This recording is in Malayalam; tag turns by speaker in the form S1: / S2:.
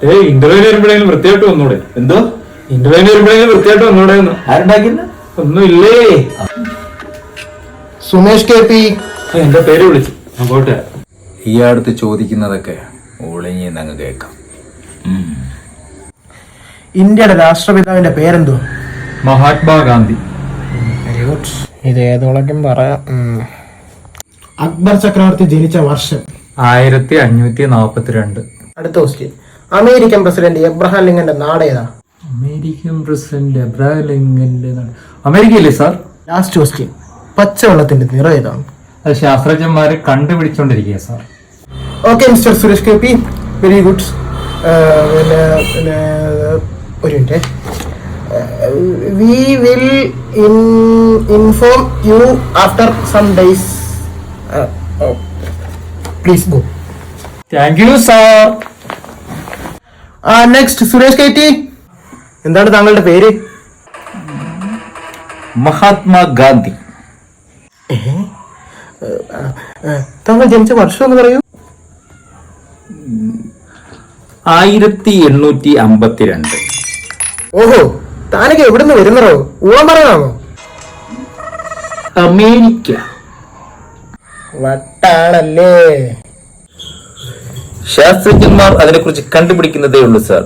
S1: ഇന്റർവ്യൂവിന് വരുമ്പോഴെങ്കിലും വൃത്തിയായിട്ട് വന്നൂടെ?
S2: എന്തോ
S1: ഇന്റർവ്യൂവിന് വരുമ്പോഴെങ്കിലും വൃത്തിയായിട്ട് വന്നൂടെ?
S2: ആരുണ്ടാക്കിയെന്ന്
S1: ഒന്നും ഇല്ലേ?
S3: സുമേഷ് KP
S1: എന്റെ പേര് വിളിച്ചു. പോട്ടെ.
S2: ഈ അടുത്ത് ചോദിക്കുന്നതൊക്കെ ഒളിഞ്ഞങ്ങ് കേൾക്കാം.
S3: ഇന്ത്യയുടെ രാഷ്ട്രപിതാവിന്റെ പേരെന്തോ?
S1: മഹാത്മാഗാന്ധി.
S3: Very good. ഇത് ഏതോളക്കും പറയാം. അക്ബർ ചക്രവർത്തി ജനിച്ച വർഷം
S1: 1542.
S3: അടുത്ത ക്വസ്റ്റ്യൻ. അമേരിക്കൻ പ്രസിഡന്റ് എബ്രഹാം ലിങ്കന്റെ നാട് ഏതാ?
S1: അമേരിക്കൻ പ്രസിഡന്റ് എബ്രഹാം ലിങ്കന്റെ നാട് അമേരിക്കയില്ലേ സാർ?
S3: Last question. പച്ചവെള്ളത്തിന്റെ നിറം ഏതാണ്?
S1: അത് ശാസ്ത്രജ്ഞന്മാര് കണ്ടുപിടിച്ചോണ്ടിരിക്കുക sir.
S3: Okay mister Suresh KP, very good. പിന്നെ ഒരു minute. We will inform you after some days. Please go.
S1: Thank you sir.
S3: Next Suresh KP, എന്താണ് താങ്കളുടെ പേര്?
S2: മഹാത്മാഗാന്ധി.
S3: താങ്കൾ ജനിച്ച വർഷം എന്ന് പറയൂ.
S2: 1852.
S3: ഓഹോ, താനൊക്കെ എവിടുന്ന് വരുന്നോ? ഊഴം പറയാനാണോ?
S2: അമേരിക്ക.
S3: വട്ടാണല്ലേ.
S2: ശാസ്ത്രജ്ഞന്മാർ അതിനെക്കുറിച്ച് കണ്ടുപിടിക്കുന്നതേ ഉള്ളൂ സാർ.